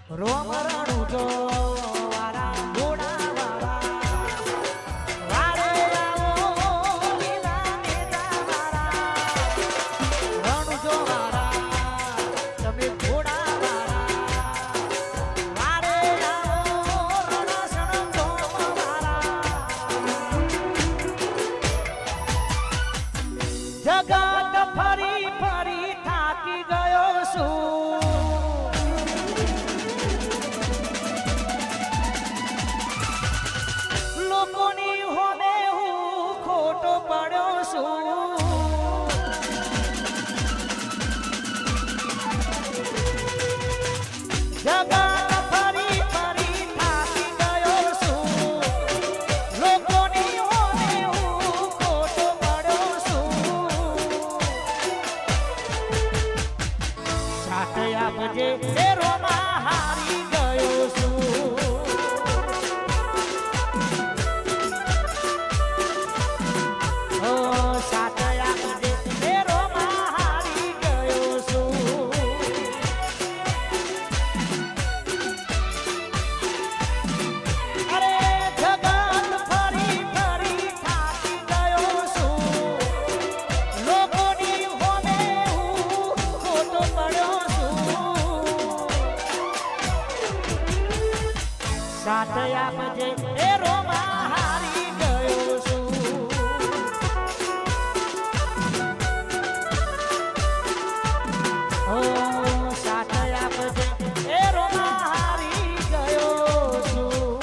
રોમ રણું જો વારા ઘોડા વાળા વારે આવો લીલા નેજા વાળા રણું જો વાળા તમે ઘોડા વાળા વારે આવો રણસણ ધોમ વાળા જગત ફરી ફરી થાકી ગયો છું લોકોની હોમે હું ખોટો પડ્યો છું જગત ફરી ફરી થાકી ગયો છું લોકોની હોમે હું ખોટો પડ્યો છું સાથ આપજે એ રોમા હારી ગયો છું સાથ આપજે એ રોમા હારી ગયો છું ઓ સાથ આપજે એ રોમા હારી ગયો છું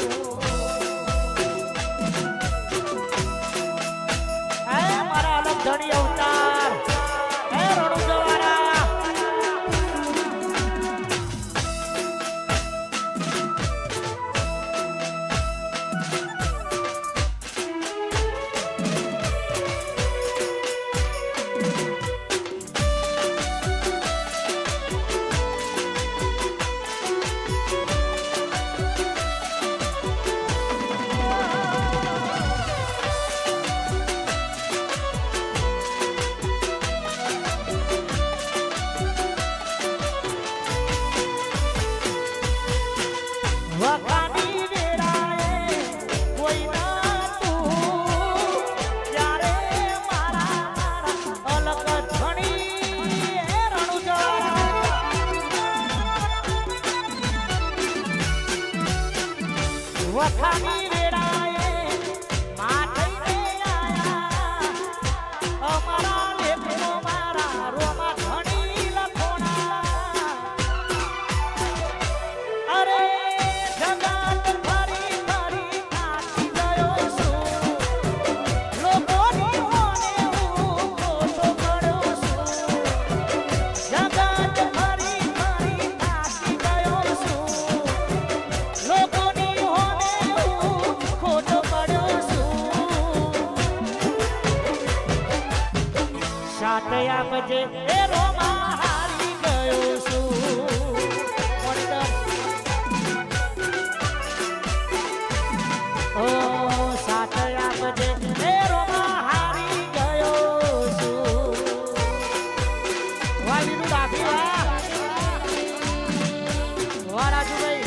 એ મારા અલગ ધણી અવતાર એ રણું જવારા વખાની વેળાએ કોઈ નતું ત્યારે મારા અલગ ધણી એ રણું જવારા વખાની વેળાએ માથઈને આયા અમારા લેખનો મારા રોમા ધણી લખોણા અરે જગત ફરી ફરી થાકી ગયો છું લોકોની હોને હું ખોટો પડ્યો છું જગત ફરી ફરી થાકી ગયો છું લોકોની હોને હું ખોટો પડ્યો છું સાથ આપજે એ રોમા હારી ગયો છું ઓ સાથ આપજે એ રોમા હારી ગયો છું વાહ બીનું બાકી વાહ વાહ રાજુભાઈ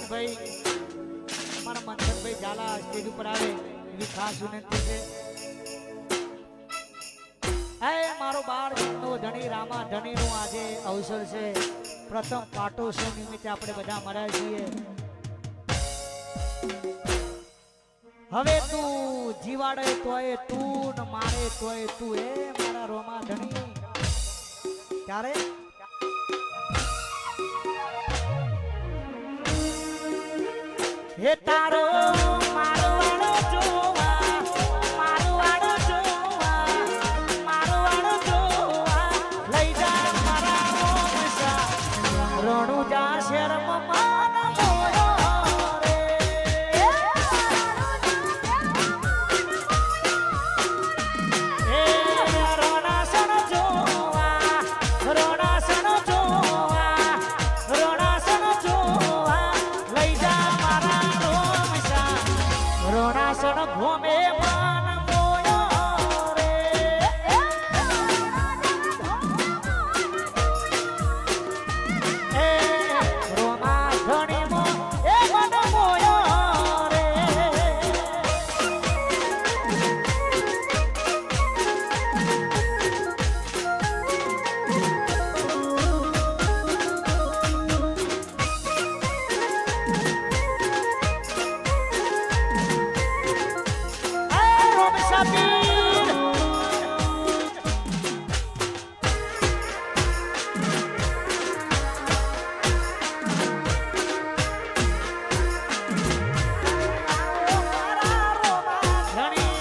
રવિશભાઈ મારા મંથનભાઈ ઝાલા સ્ટેજ ઉપર આવે એવી ખાસ વિનંતી છે. મારો બાળ નો ધણી રામા ધણી નું આજે અવસર છે. પ્રથમ પાટોત્સવ નિમિત્તે આપણે બધા મળ્યા છીએ. હવે તું જીવાડે તોય તું ને મારે તોય તું એ મારા રોમા ધણી. ત્યારે હે તારો મારો વાળો જોવા, મારો વાળો જોવા, મારો વાળો જોવા લઈ જા મારા રોમસા રણુજા શહેરમાં માન મોયો રે. હે રણાસણ જોવા, રણાસણ જોવા, રણાસણ જોવા લઈ જા મારા રોમસા રણાસણ ઘોમે માન મોયો રે. એ રોમા ધણી મો એ મન મોયો રે. રોમસા પીર મારા રોમા ધણી.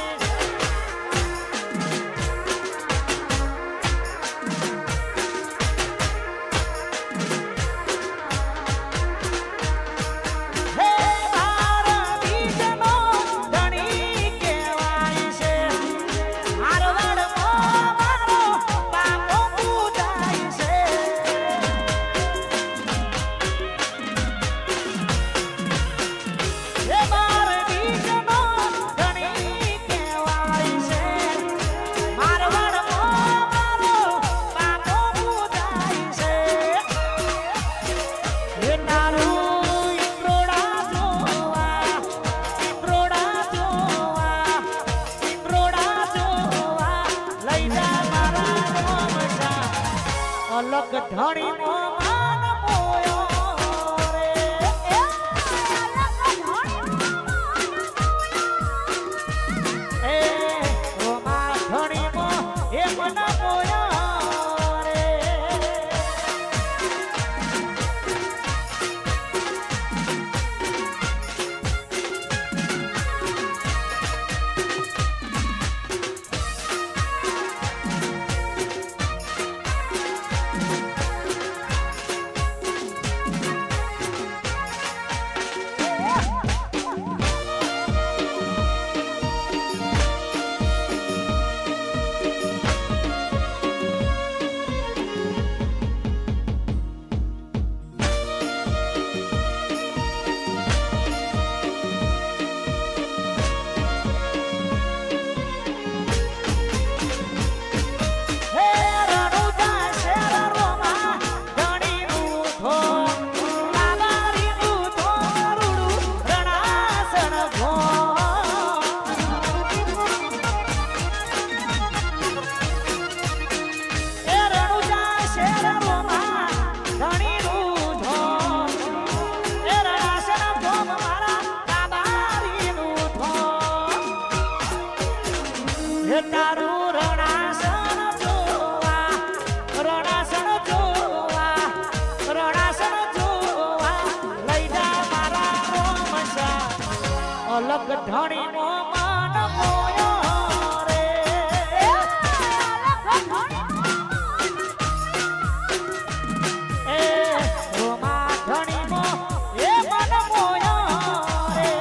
હે મારા બીજનો ધણી કહેવાય છે. મારવાડમાં મારો બાપો પૂજાય છે. હે મારા બીજનો ધણી કહેવાય છે. મારવાડમાં મારો બાપો પૂજાય છે. હે તારું ઈંડોળા જોવા, ઈંડોળા જોવા, ઈંડોળા જોવા લઈ જા મારા રોમસા અલગ ધણીનો માન મોયો રે. એ રોમા ધણીનો એ મન મોયો રે. હે રણુજા શેર રોમા ધણીનું ધોમ, કાબારીનું ધોરુડું રણાસણ ઘોમ. હે રણુજા શેર રોમા ધણીનું ધોમ, હે રણાસણ ઘોમ મારા કાબારીનું ધોમ. હે તારું રણાસણ જોવા, રણાસણ જોવા, રણાસણ જોવા લઈ જા મારા રોમસા અલગ ધણીનો માન મોયો રે. એ રોમા ધણીનો એ મન મોયો રે.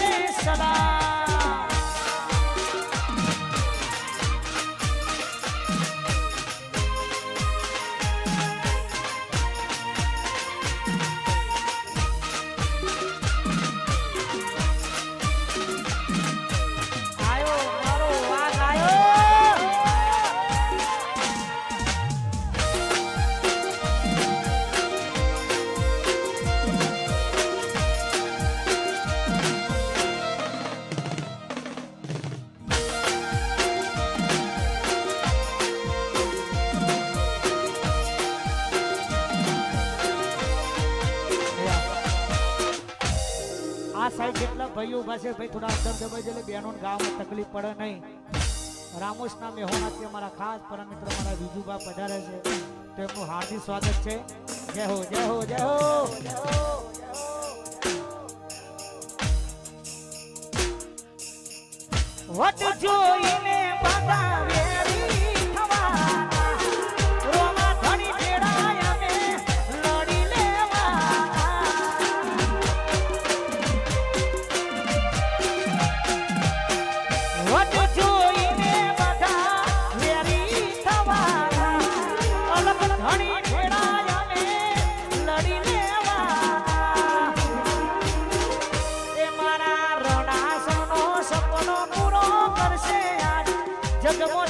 રે સદા આ સાઈડ જેટલા ભાઈઓ ઉભા છે ભાઈ થોડા અંદર દબાઈ એટલે બહેનો ગામમાં તકલીફ પડે નહીં. રામોસના મેહોણાથી અમારા ખાસ પરમ મિત્ર મારા વિજુભા પધારે છે તેમનું હાર્દિક સ્વાગત છે. જય હો જય હો જય હો. વટ જોઈને બધા વેરી થવાના રોમા ધણી ભેળાય અમે લડી લેવા. વટ જોઈને બધા વેરી થવાના અલગ ધણી ભેળાય અમે લડી લેવા. એ મારા રણાસનો સપનો પૂરો કરશે આજ જગમો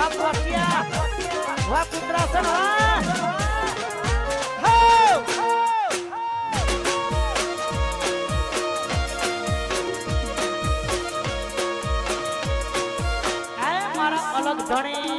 વાહ પોટિયા વાહ કુતરાસન વાહ હો આ મારા અલગ ધણી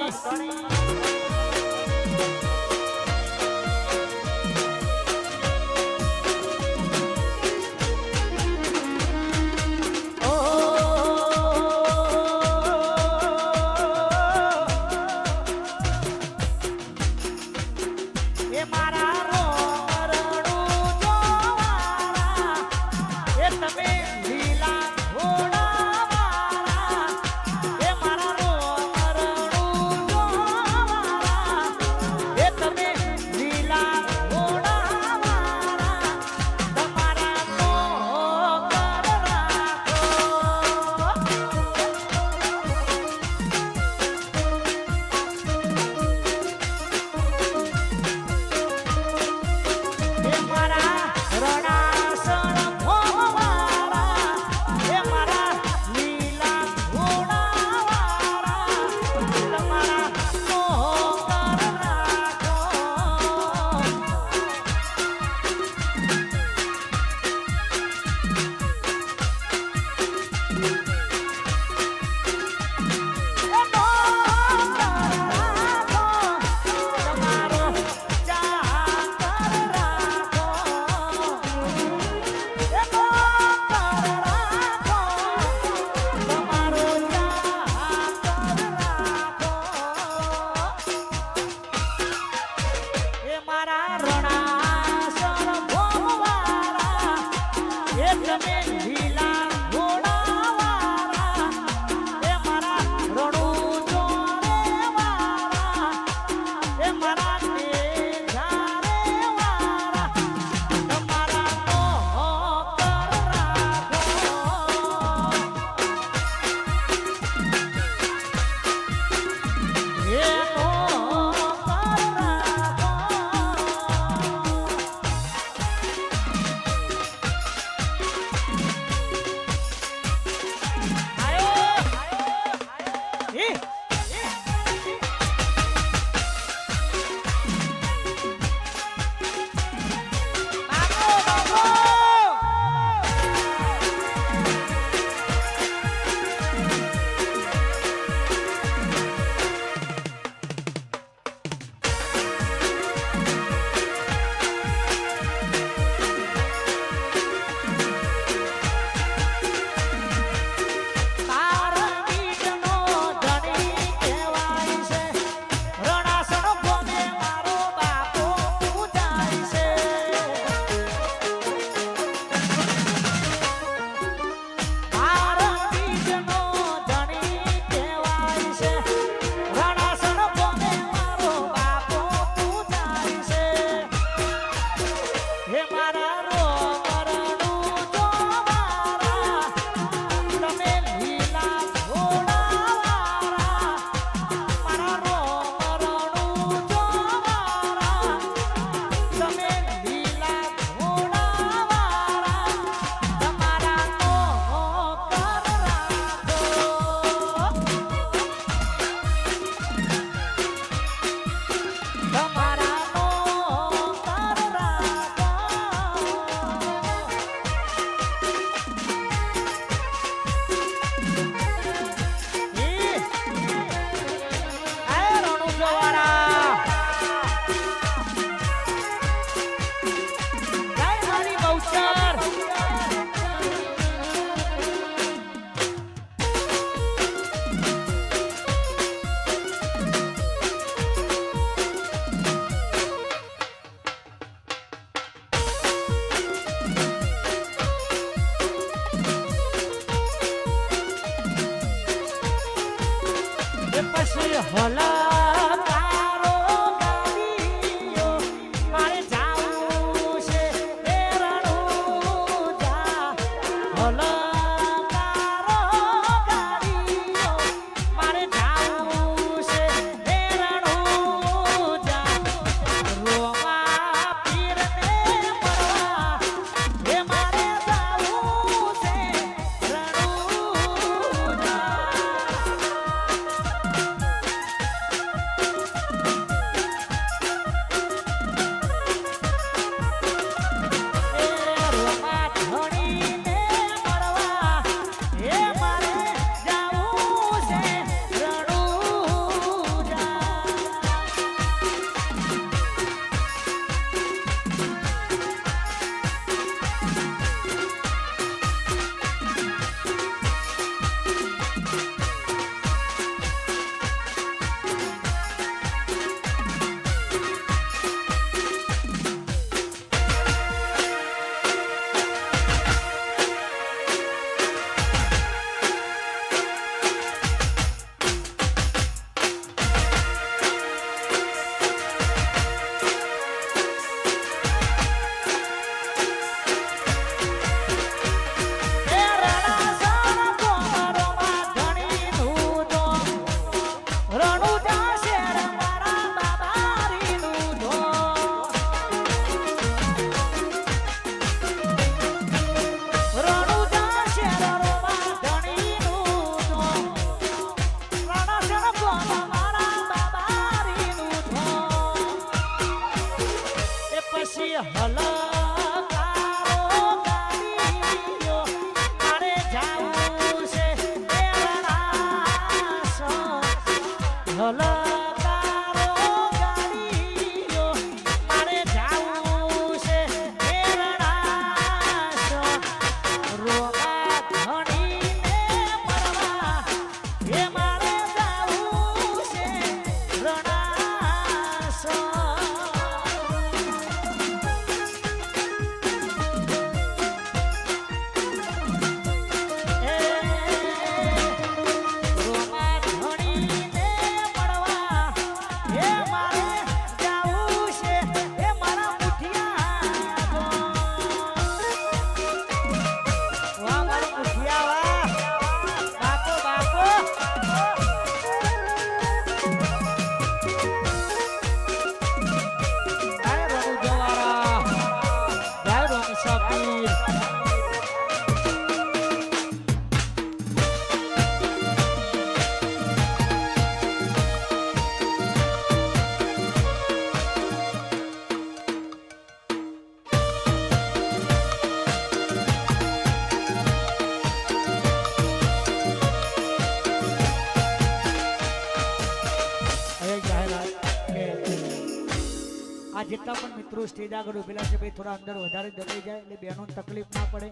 જેટલા પણ મિત્રો સ્ટેજ આગળ ઉભેલા છે ભાઈ થોડા અંદર વધારે દબાઈ જાય એટલે બહેનોને તકલીફ ના પડે.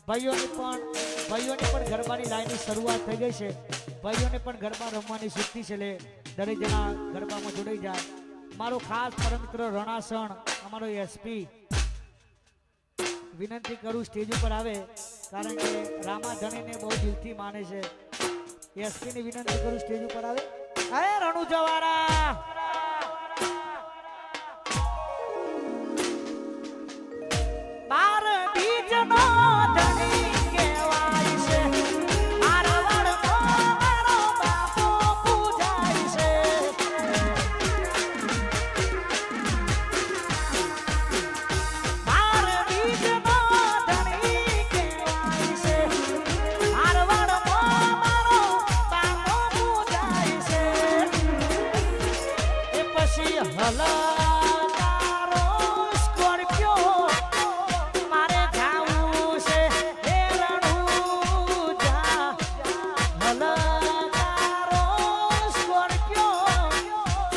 ભાઈઓની પણ ગરબાની લાઈનની શરૂઆત થઈ ગઈ છે. ભાઈઓને પણ ગરબા રમવાની સિદ્ધિ છે એટલે દરેક જણા ગરબામાં જોડાઈ જાય. મારો ખાસ પરમ મિત્ર રણાસણ અમારો એસપી વિનંતી કરું સ્ટેજ ઉપર આવે, કારણ કે રામા ધણીને બહુ દિલથી માને છે. એસપી ની વિનંતી કરું સ્ટેજ ઉપર આવે. હે રણુ જવારા બાર બીજનો ધણી કહેવાય છે. આરવડમાં મારો બાપો પૂજાય છે. બાર બીજનો ધણી કહેવાય છે. આરવડમાં મારો બાપો પૂજાય છે. એ પછી હલકારો સ્કોર્પિયો મારે જાવું છે. હે રણુજા હલકારો સ્કોર્પિયો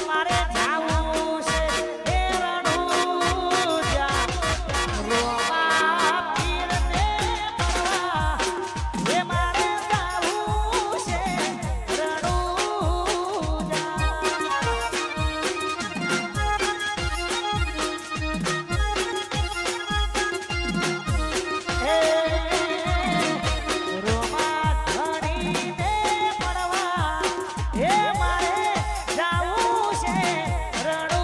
મારે જાવું છે. હે રણુજા રોમા પીરને મળવા હે મારે જાવું છે. રણુજા રોમા ધણીને મળવા હે મારે જાવું છે. રણુજા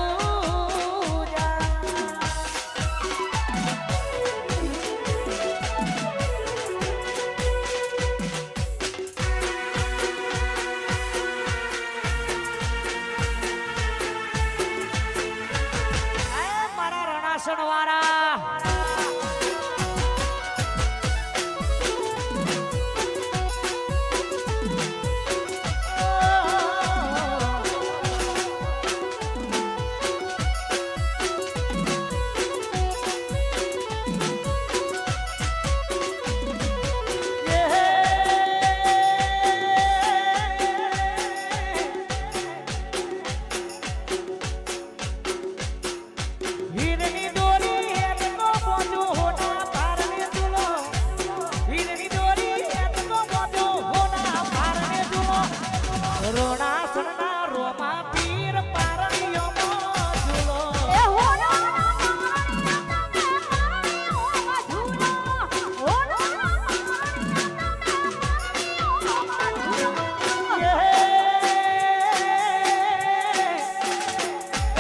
મારા રણાસણ વાળા હીરની દોરી હેતનો બોજો હોના પારને ઝૂલો. હીરની દોરી હેતનો બોજો હોના પારને ઝૂલો. રણાસણના રોમા પીર પારણીઓમાં ઝૂલો. એ હોના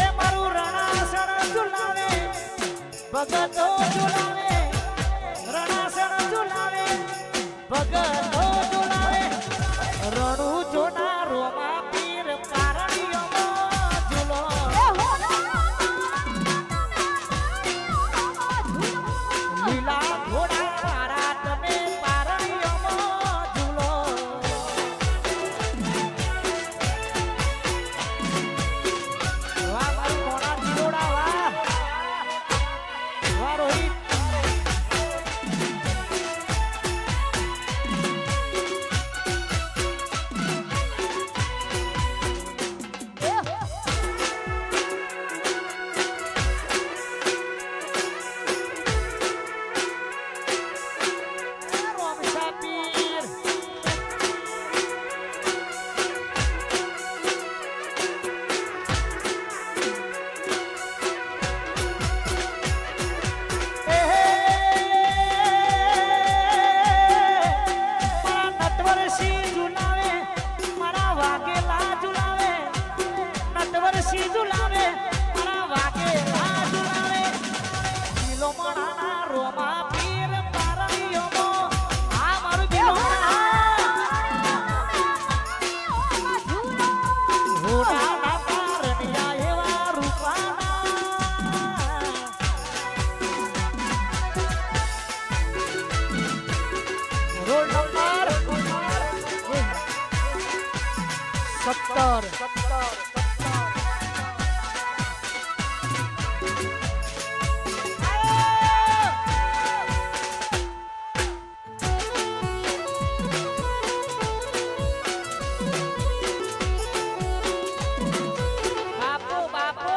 એ મારું રણાસણ ઝુલાવે ભગતો ઝુલાવે. રણાસણ ઝુલાવે ભગતો ઝુલાવે. રણુ જોના રોમા પીર પારણીઓમાં ઝૂલો. લીલા ઘોડા મારા તમે પારણીઓમાં ઝૂલો. વાહ મારું મોના જીરોડા વાહ. વાહ રોહિત રોમસા પીર મારા નટવરસિંહ ઝુલાવે મારા વાઘેલા ઝુલાવે. નટવરસિંહ ઝુલાવે મારા વાઘેલા ઝુલાવે. ભીલોમણાના રોમા પીર પારણીઓમાં આ મારું હોનાના પારણિયા એવા રૂપાના. Roll number 17. બાપો બાપો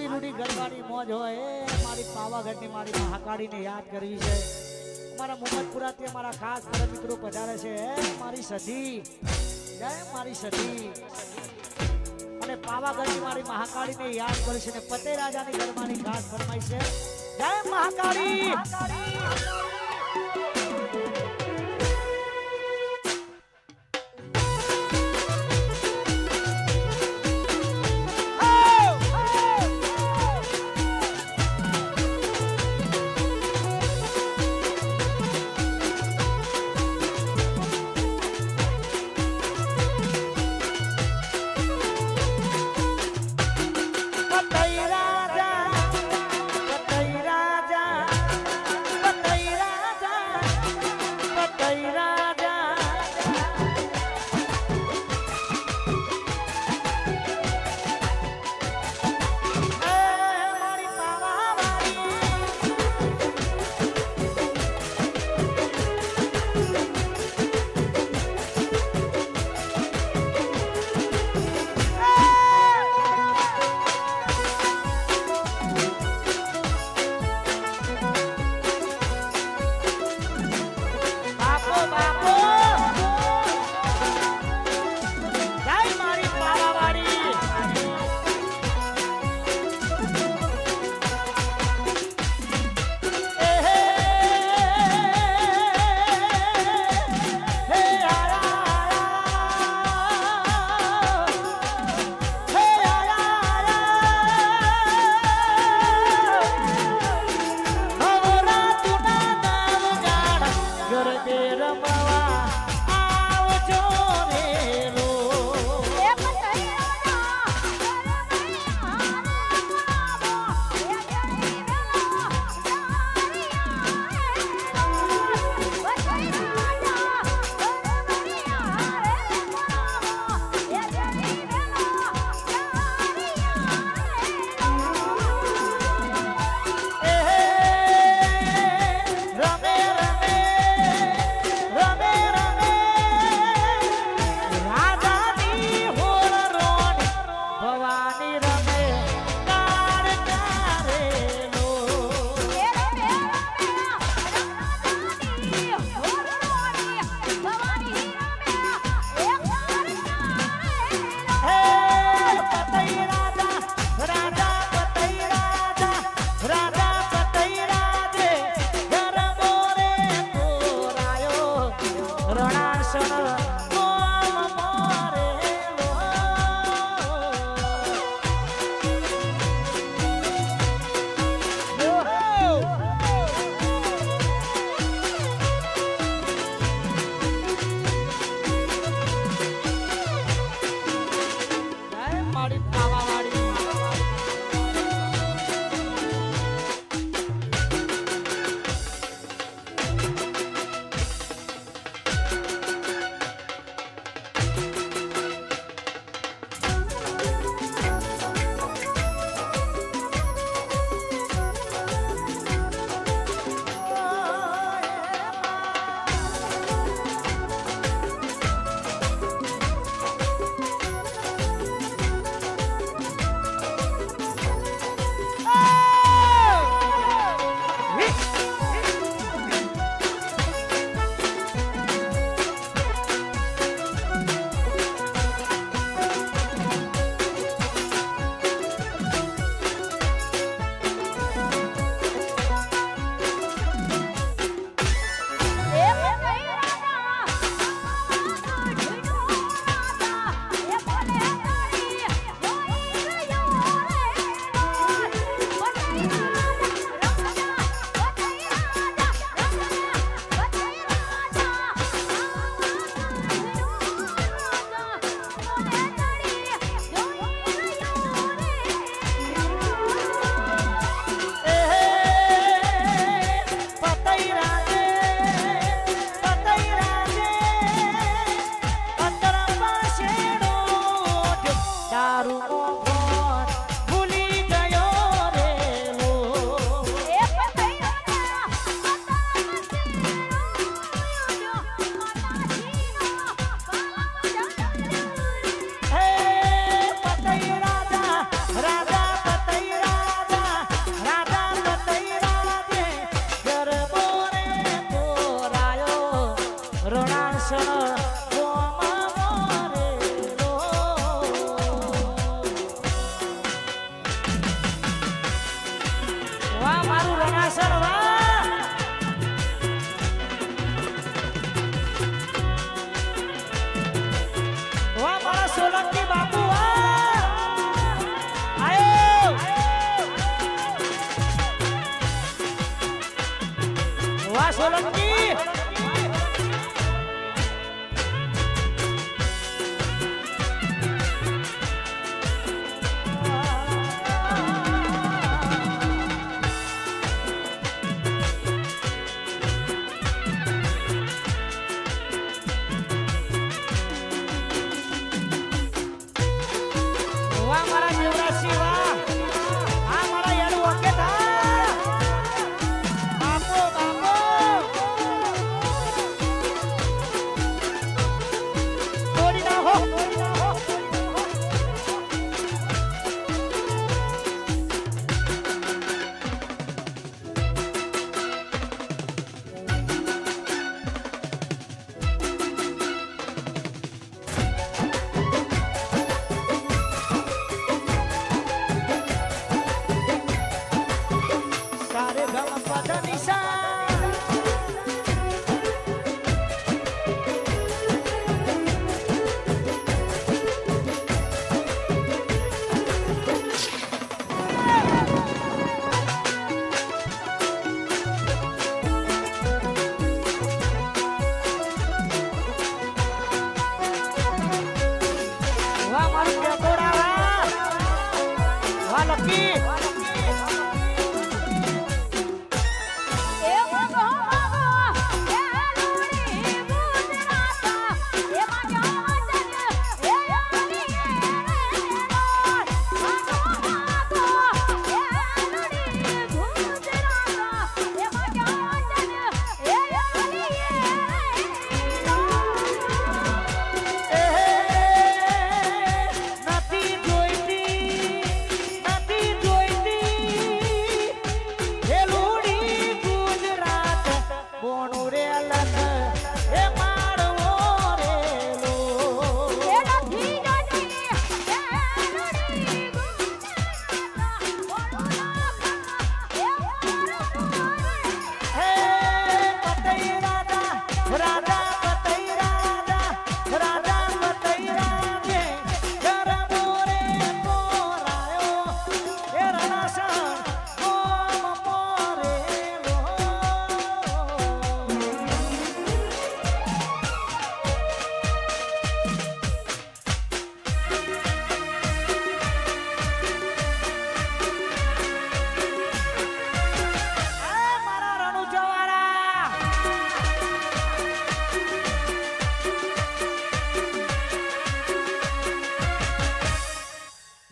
આવી રૂડી ગરબાની મોજ હોય એ મારી પાવાગઢની મારી મહાકાળીને યાદ કરવી છે. અમારા મોહમ્મદપુરાથી અમારા ખાસ પરમ મિત્રો પધારે છે એ મારી સધી, જય મારી સધી. અને પાવાગઢની મારી મહાકાળીને યાદ કરશે ને પતે રાજાની ગરબાની ખાસ ફરમાઈ છે. જય મહાકાળી.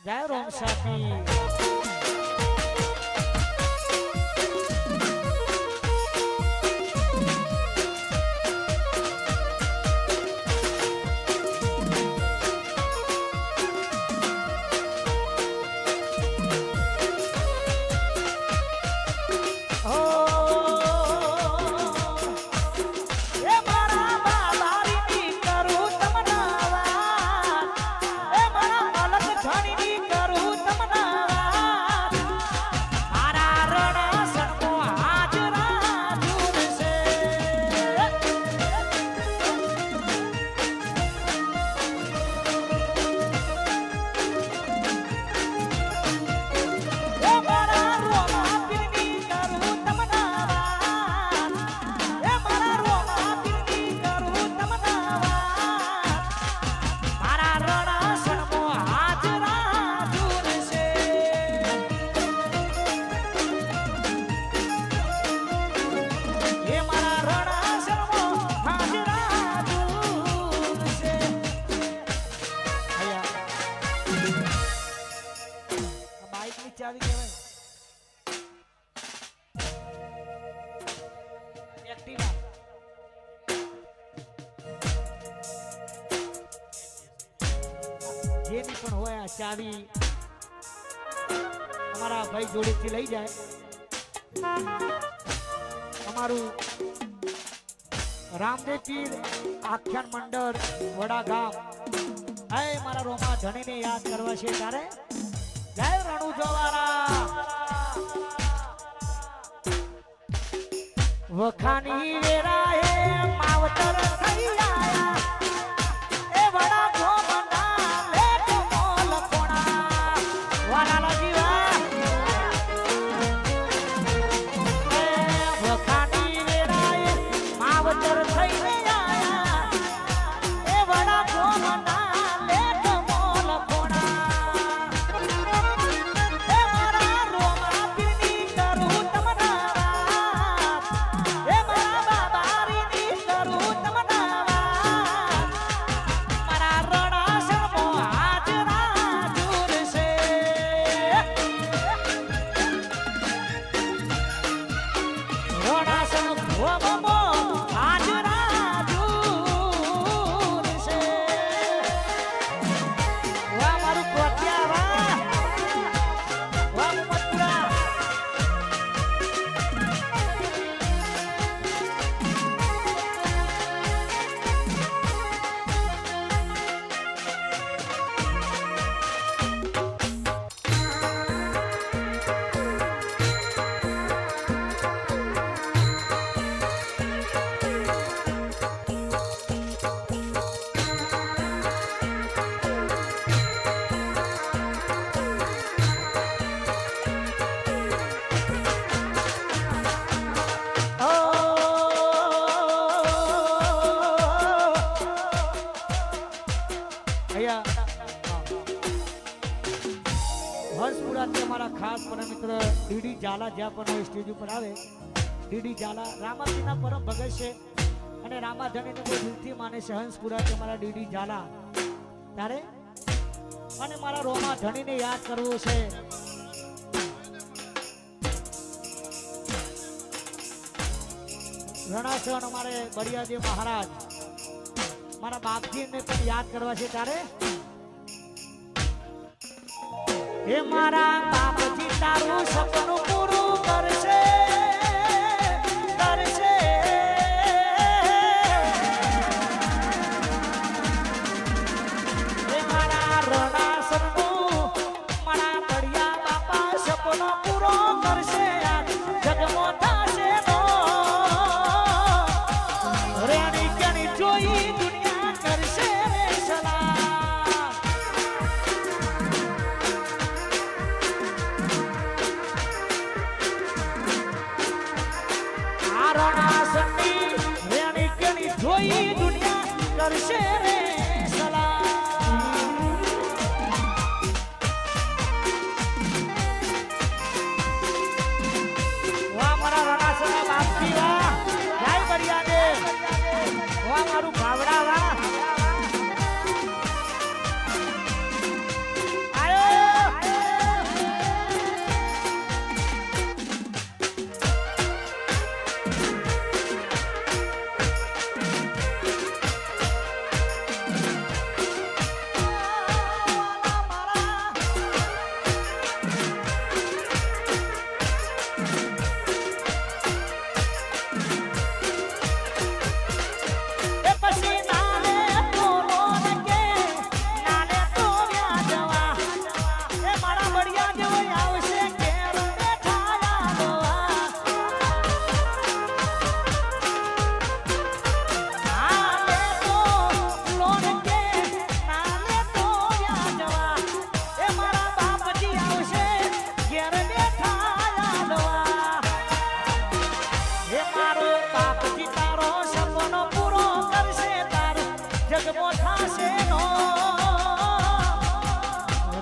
જય રોમ સાપી ચાવી કહેવાય એક્ટિવા જેની પણ હોય આ ચાવી અમારા ભાઈ જોડેથી લઈ જાય અમારું રામદેવ પીર આખ્યાન મંડળ વડા ગામ હે મારા રોમા ધણીને યાદ કરવા છે ત્યારે જય રણુ જવારા વખાની વેરા હે માવતર થઈ આયા એ વડા ગોમના લે કોમલ કોણા વાલા જીવા એ વખાની વેરા હે માવતર થઈ આયા એ વડા ગોમના લે કોમલ કોણા એ મારા રોમા પીની કરું તમના એ મારા બાબારીની કરું તમના હર્ષપુરાથી અમારા ખાસ પરમ મિત્ર ડીડી ઝાલા જ્યાં પણ હોય સ્ટેજ ઉપર આવે, ડીડી ઝાલા રામાપીના પરમ ભગત છે અને રામાધણીને બહુ દિલથી માને છે. હંસપુરાથી અમારા ડીડી ઝાલા ત્યારે અને મારા રોમા ધણીને યાદ કરવું છે. રણાસણ અમારે બળિયાદેવ મહારાજ મારા બાપજીને પણ યાદ કરવા છે. ત્યારે હે મારા બાપજી તારું સપનું પૂરું કરશે કરશે. હે મારા રણાસણનું મારા બળિયા બાપા સપનો પૂરો કરશે. જગમો થશે નો રેણી કેણી જોઈ દુનિયા કરશે રે સલામ. આ રણાસણની રેણી કેણી જોઈ દુનિયા કરશે રે સલામ. વાહ મારા રણાસણના બાપજી વાહ, જય બળિયાદેવ. વાહ મારું ભાવડા વાહ. આયો એ પછી નાલે તો રોન કે નાલે તો વ્યાજવા. એ મારા બળિયા જેવો આવશે ઘેર બેઠા યાદવા. નાલે તો લોન કે નાલે તો વ્યાજવા. એ મારા બાપજી આવશે ઘેર બેઠા યાદવા. હે મારો બાપજી તારો સપનો પૂરો કરશે. તારો જગમો થાશે નો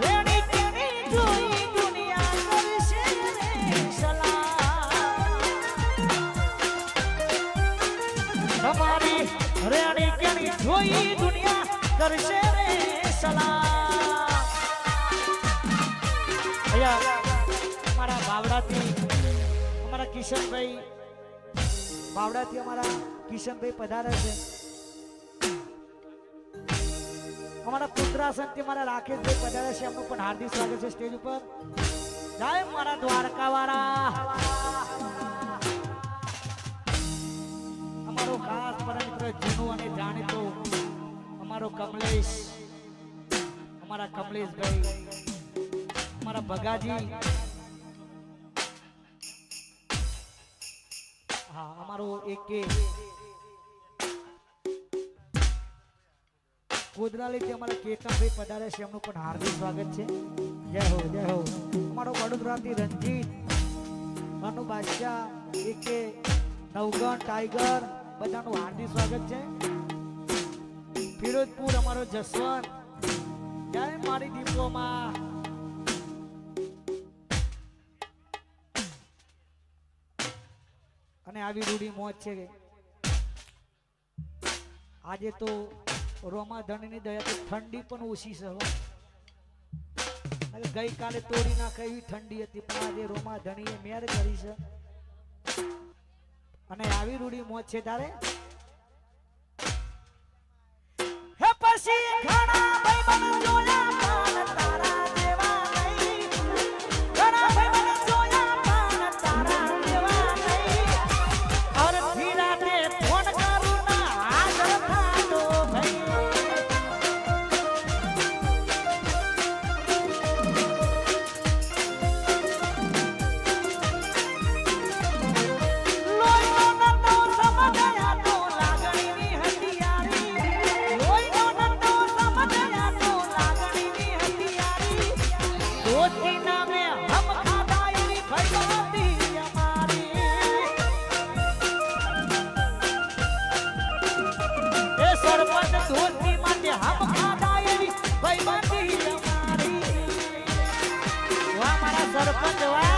રેણી કેણી જોઈ દુનિયા કરશે રે સલામ. તમારી રેણી કેણી જોઈ દુનિયા કરશે રે સલામ. અહીંયા અમારા બાવડાથી અમારા કિશનભાઈ બાવડાથી અમારા કિશનભાઈ પધારે છે. અમારા પુત્રાસનથી અમારા રાકેશભાઈ પધારે છે. એમનું પણ હાર્દિક સ્વાગત છે સ્ટેજ ઉપર. જય મારા દ્વારકા વાળા. અમારો ખાસ પરમ મિત્ર જૂનું અને જાણીતો અમારો કમલેશ, અમારા કમલેશભાઈ, અમારા ભગાજી, હા અમારો એક ગોધરાલીથી અમારા કેતનભાઈ પધારે છે. એમનું પણ હાર્દિક સ્વાગત છે. જય હો જય હો. અમારો વડોદરાથી રંજીત, અનુ બાદશાહ, એક નવગણ ટાઈગર બધાનું હાર્દિક સ્વાગત છે. ફિરોજપુર અમારો જસવંત, જય મારી દીપોમાં. અને આવી રૂડી મોજ છે કે આજે તો રોમા ધણીની દયાથી ઠંડી પણ ઓછી છે. ગઈકાલે તોડી નાખે એવી ઠંડી હતી, પણ આજે રોમા ધણીએ મેર કરી છે. અને આવી રૂડી મોજ છે. તારે હે પછી ઘણા ભાઈબંધ જોયા પણ તારા જેવા નહીં. ઘણા ભાઈબંધ જોયા પણ તારા જેવા નહીં. અડધી રાતે ફોન કરું ના હાજર થાતો ભાઈ. લોહીનો નંદો સમજાયા તો લાગણીની હંડિયારી. લોહીનો નંદો સમજાયા તો લાગણી સરપંચ વાહ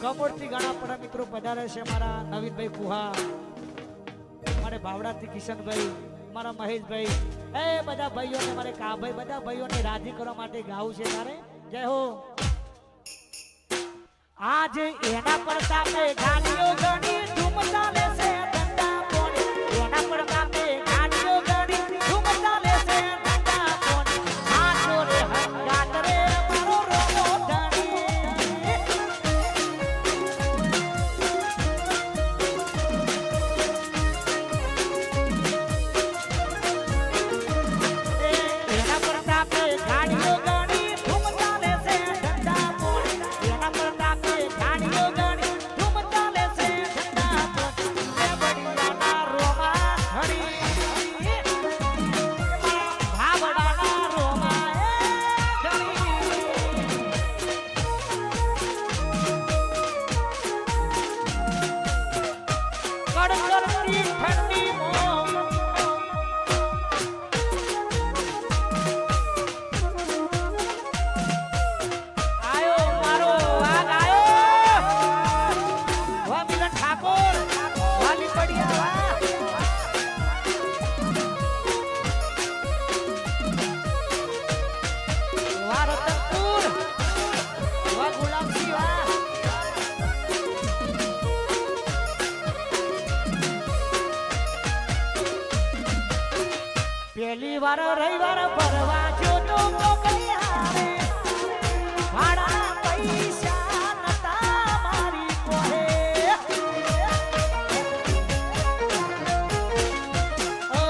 કમોડથી ઘણા પડા મિત્રો પધારે છે મારા નવીનભાઈ કુહા મારે ભાવડાથી કિશનભાઈ મારા મહેશભાઈ એ બધા ભાઈઓને મારે કાભાઈ બધા ભાઈઓને રાજી કરવા માટે ગાવું છે તારે જય હો આજ એના પ્રતાપે ગાડીઓ ગણી ધૂમ ચાલે છે ધંધા પોણી એના પ્રતાપે ગાડીઓ ગણી ધૂમ ચાલે છે ધંધા પોણી આ જોરે હંગાત રે મારો રોમો ધણી એના પ્રતાપે ગાડીઓ ગણી ધૂમ ચાલે છે ધંધા પોણી એના પ્રતાપે ગાડીઓ ગણી ધૂમ ચાલે છે ધંધા પોણી એ બડિયાના રોમા ધણી ભાવડાના રોમા એ ધણી કડકડતી ઠંડી મોં આયો મારો વાઘ આયો વાહ મિલન ઠાકોર વાલી પડિયા વાહ રતનપુર વાહ ગુલાબજી વાહ પહેલી વાર રવિવાર ફરવા જો તો કોકૈયા રે ભાડા પૈસા નતા મારી કોહે ઓ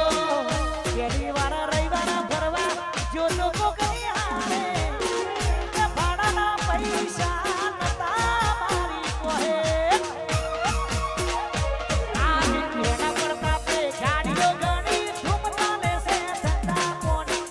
પહેલી વાર રવિવાર ફરવા જો તો કોકૈયા રે ભાડાના પૈસા નતા મારી કોહે આજ એના પ્રતાપે ગાડીઓ ગણી ધૂમ ચાલે છે ધંધા પોણી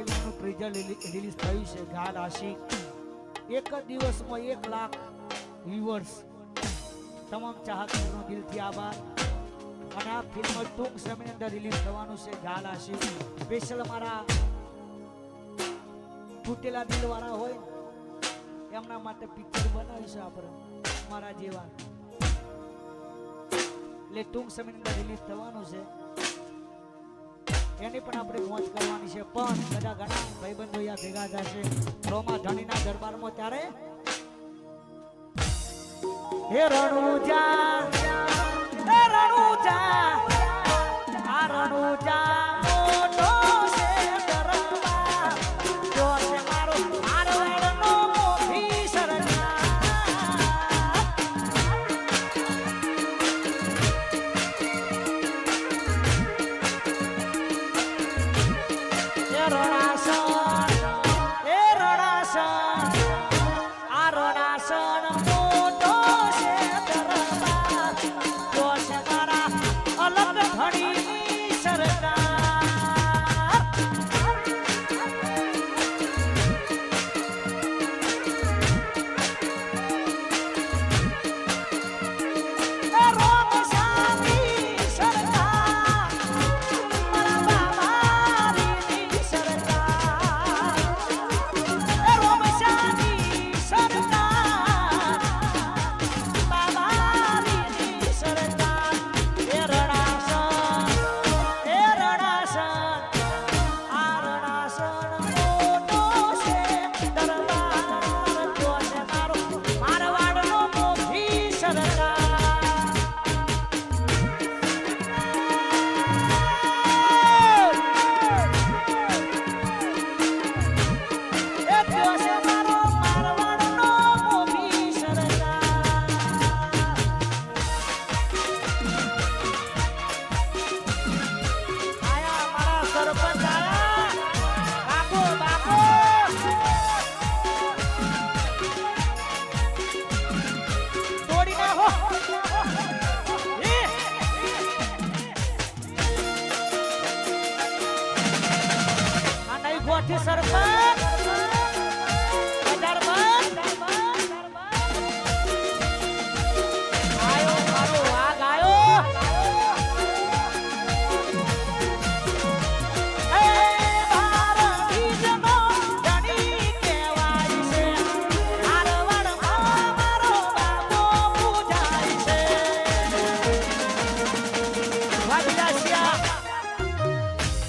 ફિલ્મનું ટ્રેલર રિલીઝ થયું છે ગાલ આશિક. એક જ દિવસમાં 1 લાખ વ્યુઅર્સ. તમામ ચાહકોનો દિલથી આભાર. અને આ ફિલ્મ ટૂંક સમયની અંદર રિલીઝ થવાનું છે ગાલ આશિક. સ્પેશિયલ મારા તૂટેલા દિલવાળા હોય એમના માટે પિક્ચર બનાવીશું આપણે મારા જેવા. એટલે ટૂંક સમયની અંદર રિલીઝ થવાનું છે. એની પણ આપણે મોજ કરવાની છે. પણ બધા ઘણા ભાઈબંધો અહીંયા ભેગા થશે રોમા ધણીના દરબારમાં. ત્યારે હે રણુજા, હે રણુજા, આ રણુજા મોટો છે દરબાર, જો છે મારો મારવાડનો મોભી સરદાર. હે રણાસણ, હે રણાસણ, આ રણાસણ મોટો છે દરબાર, જો છે મારા અલગ ધણીની સરદાર. હે રોમસાની સરદાર, મારા બાબાની સરદાર. હે રોમસાની સરદાર, બાબાની સરદાર. હે રણાસણ, હે રણાસણ, આ રણાસણ મોટો છે દરબાર, જો છે મારો મારવાડનો મોભી સરદાર. એ જો છે મારો મારવાડનો મોભી સરદાર. આયા મારા સરપંચ આયા. બાપુ, બાપુ. તોડી નાખો. આ નહીં ગોઠી સરપંચ. આયો મારો વાઘ આયો. એ ભારતીજનો ધણી કહેવાય છે, મારવાડમાં મારો બાપો પૂજાય છે. વાઘલાસિયા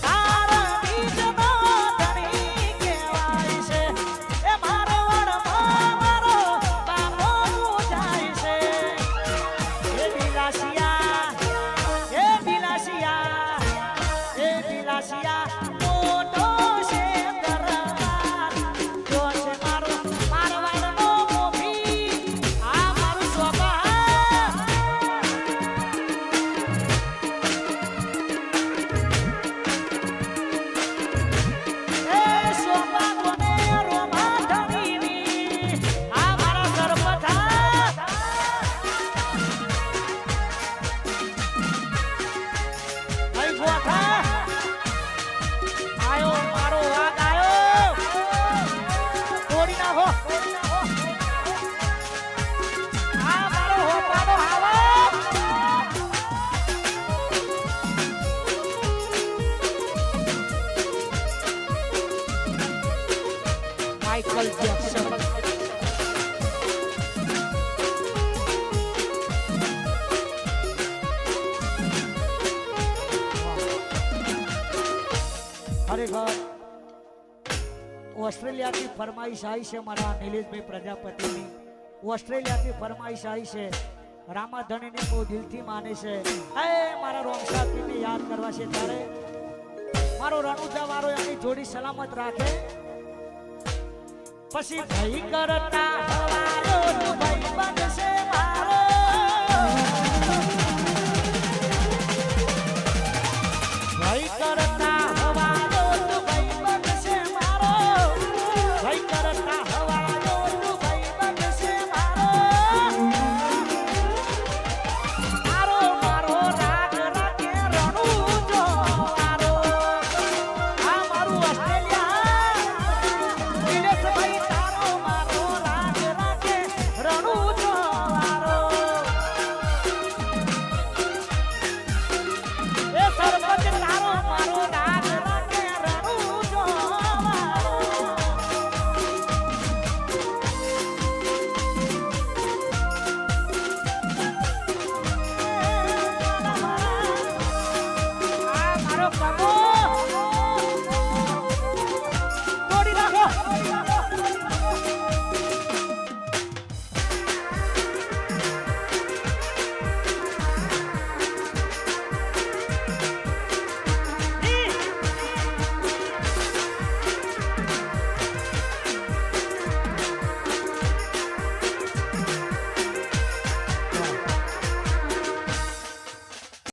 ભારતીજનો ધણી કહેવાય છે, એ મારવાડમાં મારો બાપો પૂજાય છે. એ બિલાસિયા, એ બિલાસિયા, એ બિલાસિયા મોટો છે દરબાર, જો છે મારો મારવાડનો મોભી, આ મારું સ્વભાવ. એ સ્વભાવને રોમા ધણીની, આ મારા સરપંચ. અહીં ગોઠા. આયો મારો વાઘ આયો. તોડી નાખો. આ મારો હોપાનો હાવા. Michael Jackson. ખરેખર ઓસ્ટ્રેલિયાથી ફરમાઈશ આવી છે મારા નિલેશભાઈ પ્રજાપતિની. ઓસ્ટ્રેલિયાથી ફરમાઈશ આવી છે. રામાધણીને બહુ દિલથી માને છે. એ મારા રોમસાપીને યાદ કરવા છે ત્યારે મારો રણુજા વાળો એની જોડી સલામત રાખે. પછી ભાઈ કરતા હવાલો તું ભાઈ બનશે મારો. ભાઈ કરતા હવાલો તું ભાઈ બનશે મારો. ભાઈ કરતા